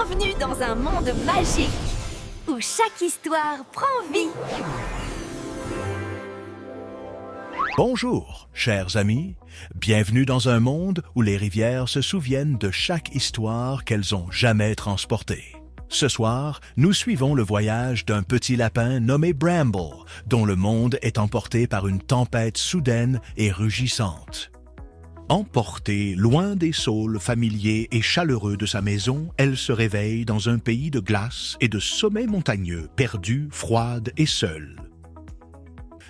Bienvenue dans un monde magique où chaque histoire prend vie. Bonjour, chers amis. Bienvenue dans un monde où les rivières se souviennent de chaque histoire qu'elles ont jamais transportée. Ce soir, nous suivons le voyage d'un petit lapin nommé Bramble, dont le monde est emporté par une tempête soudaine et rugissante. Emportée loin des saules familiers et chaleureux de sa maison, elle se réveille dans un pays de glace et de sommets montagneux, perdue, froide et seule.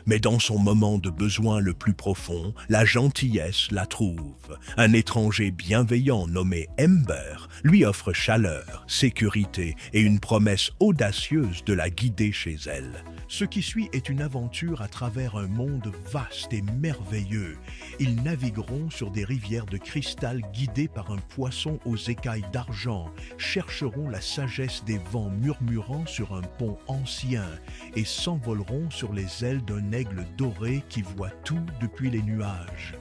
Mais dans son moment de besoin le plus profond, la gentillesse la trouve. Un étranger bienveillant nommé Ember lui offre chaleur, sécurité et une promesse audacieuse de la guider chez elle. Ce qui suit est une aventure à travers un monde vaste et merveilleux. Ils navigueront sur des rivières de cristal guidées par un poisson aux écailles d'argent, chercheront la sagesse des vents murmurant sur un pont ancien et s'envoleront sur les ailes d'un aigle doré qui voit tout depuis les nuages.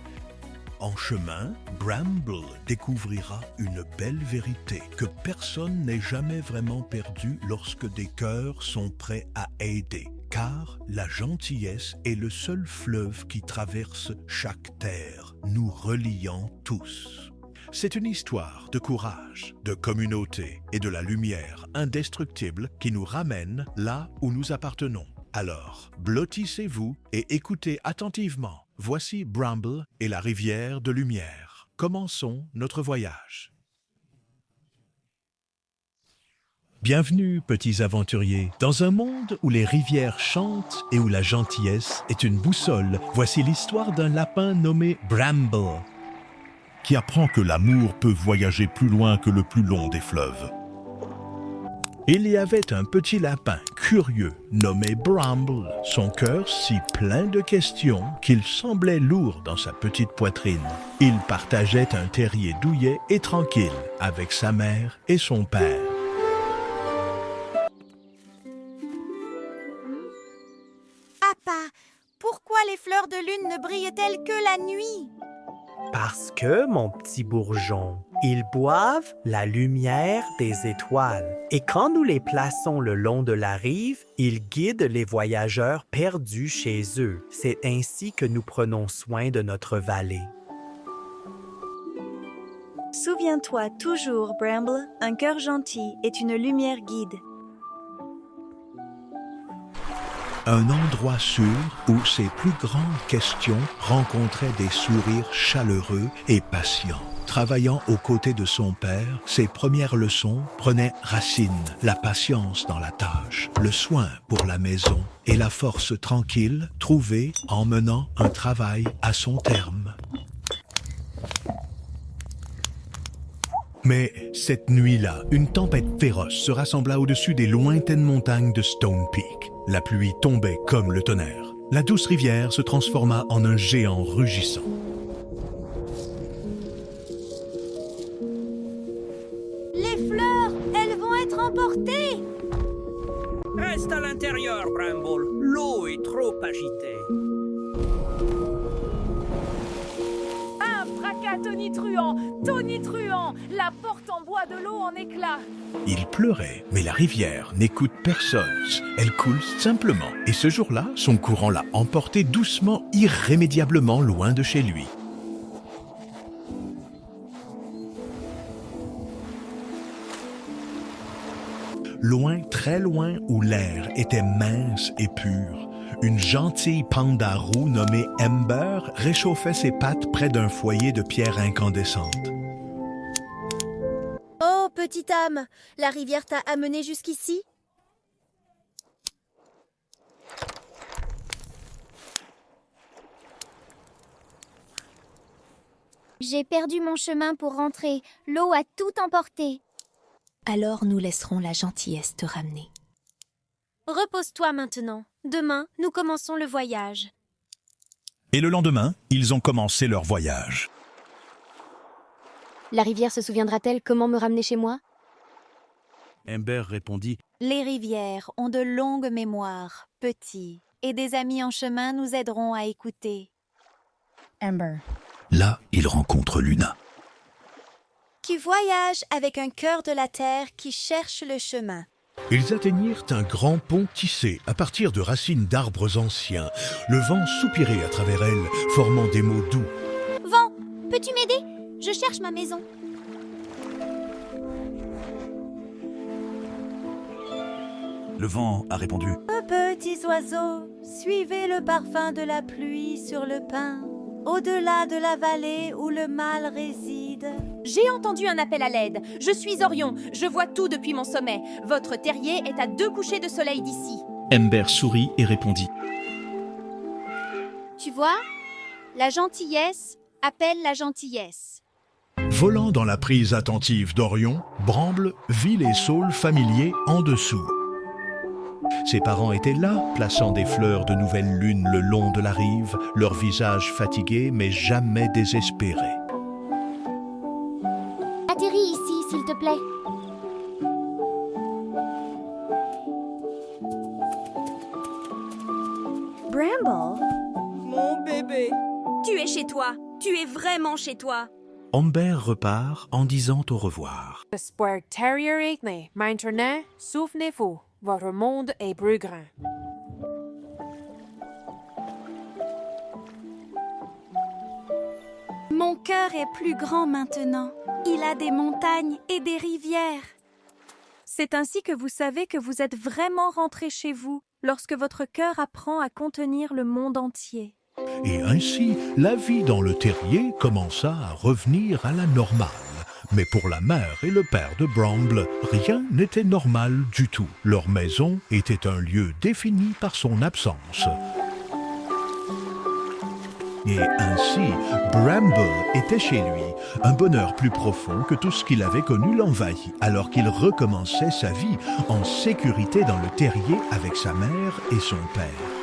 En chemin, Bramble découvrira une belle vérité que personne n'est jamais vraiment perdu lorsque des cœurs sont prêts à aider, car la gentillesse est le seul fleuve qui traverse chaque terre, nous reliant tous. C'est une histoire de courage, de communauté et de la lumière indestructible qui nous ramène là où nous appartenons. Alors, blottissez-vous et écoutez attentivement. Voici Bramble et la rivière de lumière. Commençons notre voyage. Bienvenue, petits aventuriers. Dans un monde où les rivières chantent et où la gentillesse est une boussole, voici l'histoire d'un lapin nommé Bramble, qui apprend que l'amour peut voyager plus loin que le plus long des fleuves. Il y avait un petit lapin curieux nommé Bramble, son cœur si plein de questions qu'il semblait lourd dans sa petite poitrine. Il partageait un terrier douillet et tranquille avec sa mère et son père. Papa, pourquoi les fleurs de lune ne brillent-elles que la nuit? Parce que, mon petit bourgeon, ils boivent la lumière des étoiles. Et quand nous les plaçons le long de la rive, ils guident les voyageurs perdus chez eux. C'est ainsi que nous prenons soin de notre vallée. Souviens-toi toujours, Bramble, un cœur gentil est une lumière guide. Un endroit sûr où ses plus grandes questions rencontraient des sourires chaleureux et patients. Travaillant aux côtés de son père, ses premières leçons prenaient racine, la patience dans la tâche, le soin pour la maison et la force tranquille trouvée en menant un travail à son terme. Mais cette nuit-là, une tempête féroce se rassembla au-dessus des lointaines montagnes de Stone Peak. La pluie tombait comme le tonnerre. La douce rivière se transforma en un géant rugissant. Les fleurs, elles vont être emportées! Reste à l'intérieur, Bramble. L'eau est trop agitée. Un fracas tonitruant, la porte en bois de l'eau en éclats. Il pleurait, mais la rivière n'écoute personne. Elle coule simplement. Et ce jour-là, son courant l'a emporté doucement, irrémédiablement loin de chez lui. Loin, très loin, où l'air était mince et pur, une gentille panda roux nommée Ember réchauffait ses pattes près d'un foyer de pierre incandescente. Oh, petite âme, la rivière t'a amené jusqu'ici? J'ai perdu mon chemin pour rentrer. L'eau a tout emporté. Alors nous laisserons la gentillesse te ramener. Repose-toi maintenant. Demain, nous commençons le voyage. Et le lendemain, ils ont commencé leur voyage. La rivière se souviendra-t-elle comment me ramener chez moi? Ember répondit « Les rivières ont de longues mémoires, petits, et des amis en chemin nous aideront à écouter. Ember. Là, ils rencontrent Luna. qui voyage avec un cœur de la terre qui cherche le chemin. Ils atteignirent un grand pont tissé à partir de racines d'arbres anciens. Le vent soupirait à travers elles, formant des mots doux. Vent, peux-tu m'aider? Je cherche ma maison. Le vent a répondu. Petits oiseaux, suivez le parfum de la pluie sur le pin, au-delà de la vallée où le mal réside. J'ai entendu un appel à l'aide. Je suis Orion, je vois tout depuis mon sommet. Votre terrier est à 2 couchers de soleil d'ici. Ember sourit et répondit. Tu vois? La gentillesse appelle la gentillesse. Volant dans la prise attentive d'Orion, Bramble vit les saules familiers en dessous. Ses parents étaient là, plaçant des fleurs de nouvelle lune le long de la rive, leur visage fatigué mais jamais désespéré. Atterris ici, s'il te plaît. Bramble? Mon bébé, tu es chez toi. Tu es vraiment chez toi. Amber repart en disant au revoir. Le Sport Terrier est né. Maintenant, souvenez-vous, votre monde est plus grand. Mon cœur est plus grand maintenant. Il a des montagnes et des rivières. C'est ainsi que vous savez que vous êtes vraiment rentré chez vous, lorsque votre cœur apprend à contenir le monde entier. Et ainsi, la vie dans le terrier commença à revenir à la normale. Mais pour la mère et le père de Bramble, rien n'était normal du tout. Leur maison était un lieu défini par son absence. Et ainsi, Bramble était chez lui. Un bonheur plus profond que tout ce qu'il avait connu l'envahit, alors qu'il recommençait sa vie en sécurité dans le terrier avec sa mère et son père.